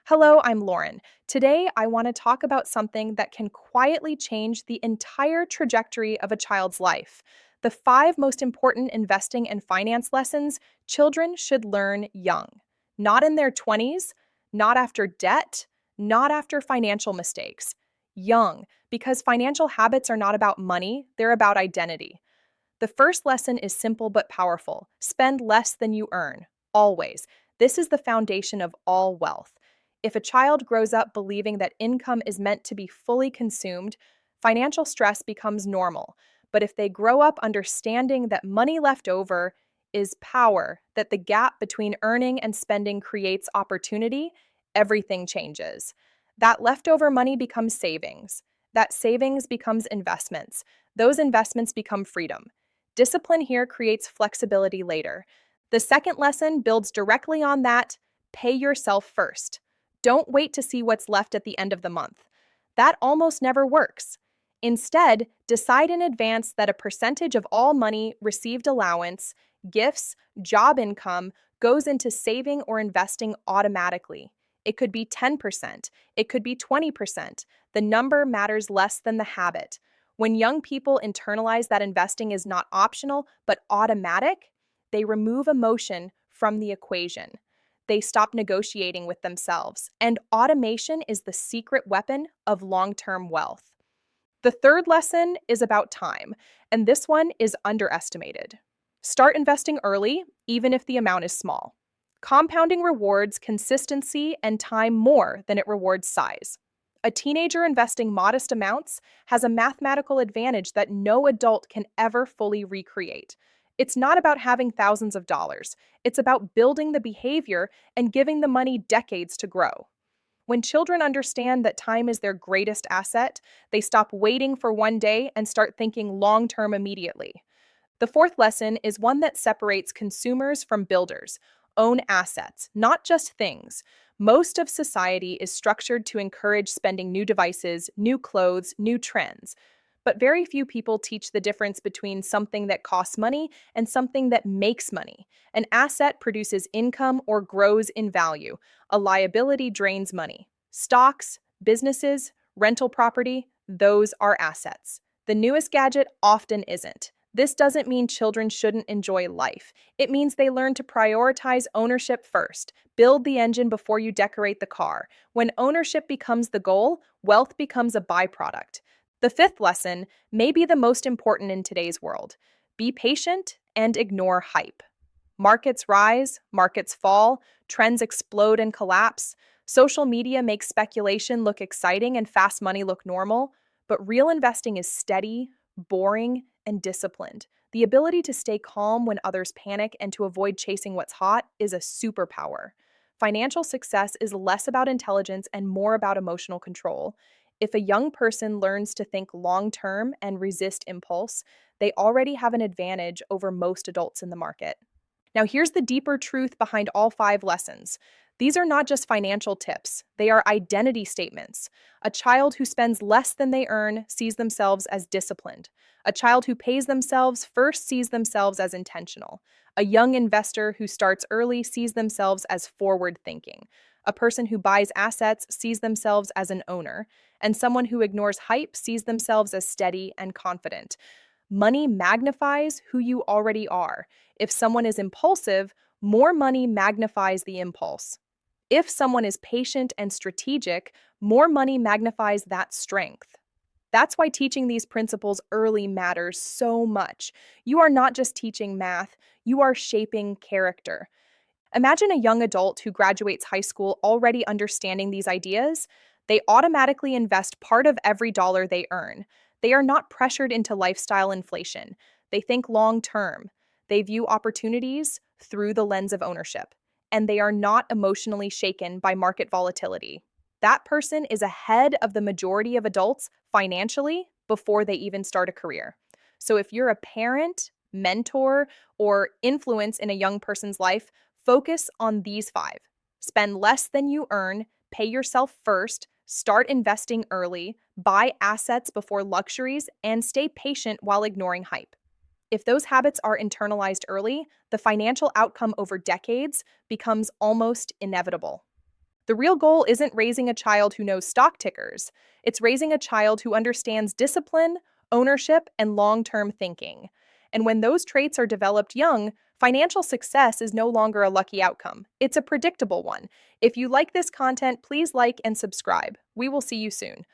Hello, I'm Lauren. Today, I want to talk about something that can quietly change the entire trajectory of a child's life. The five most important investing and finance lessons children should learn young. Not in their 20s, not after debt, not after financial mistakes. Young, because financial habits are not about money, they're about identity. The first lesson is simple but powerful: spend less than you earn, always. This is the foundation of all wealth. If a child grows up believing that income is meant to be fully consumed, financial stress becomes normal. But if they grow up understanding that money left over is power, that the gap between earning and spending creates opportunity, everything changes. That leftover money becomes savings. That savings becomes investments. Those investments become freedom. Discipline here creates flexibility later. The second lesson builds directly on that: pay yourself first. Don't wait to see what's left at the end of the month. That almost never works. Instead, decide in advance that a percentage of all money, received allowance, gifts, job income goes into saving or investing automatically. It could be 10%, it could be 20%. The number matters less than the habit. When young people internalize that investing is not optional but automatic, they remove emotion from the equation. They stop negotiating with themselves, and automation is the secret weapon of long term wealth. The third lesson is about time, and this one is underestimated. Start investing early, even if the amount is small. Compounding rewards consistency and time more than it rewards size. A teenager investing modest amounts has a mathematical advantage that no adult can ever fully recreate. It's not about having thousands of dollars, it's about building the behavior and giving the money decades to grow. When children understand that time is their greatest asset, they stop waiting for one day and start thinking long term immediately. The fourth lesson is one that separates consumers from builders. Own assets, not just things. Most of society is structured to encourage spending new devices, new clothes, new trends. But very few people teach the difference between something that costs money and something that makes money. An asset produces income or grows in value. A liability drains money. Stocks, businesses, rental property, those are assets. The newest gadget often isn't. This doesn't mean children shouldn't enjoy life. It means they learn to prioritize ownership first. Build the engine before you decorate the car. When ownership becomes the goal, wealth becomes a byproduct. The fifth lesson may be the most important in today's world: be patient and ignore hype. Markets rise, markets fall, trends explode and collapse. Social media makes speculation look exciting and fast money look normal, but real investing is steady, boring, and disciplined. The ability to stay calm when others panic and to avoid chasing what's hot is a superpower. Financial success is less about intelligence and more about emotional control. If a young person learns to think long term and resist impulse, they already have an advantage over most adults in the market. Now, here's the deeper truth behind all five lessons. These are not just financial tips, they are identity statements. A child who spends less than they earn sees themselves as disciplined. A child who pays themselves first sees themselves as intentional. A young investor who starts early sees themselves as forward thinking. A person who buys assets sees themselves as an owner. And someone who ignores hype sees themselves as steady and confident. Money magnifies who you already are. If someone is impulsive, more money magnifies the impulse. If someone is patient and strategic, more money magnifies that strength. That's why teaching these principles early matters so much. You are not just teaching math, you are shaping character. Imagine a young adult who graduates high school already understanding these ideas. They automatically invest part of every dollar they earn. They are not pressured into lifestyle inflation. They think long term. They view opportunities through the lens of ownership. And they are not emotionally shaken by market volatility. That person is ahead of the majority of adults financially before they even start a career. So if you're a parent, mentor, or influence in a young person's life, focus on these five. Spend less than you earn, pay yourself first, start investing early, buy assets before luxuries, and stay patient while ignoring hype. If those habits are internalized early, the financial outcome over decades becomes almost inevitable. The real goal isn't raising a child who knows stock tickers, it's raising a child who understands discipline, ownership, and long term thinking. And when those traits are developed young, financial success is no longer a lucky outcome. It's a predictable one. If you like this content, please like and subscribe. We will see you soon.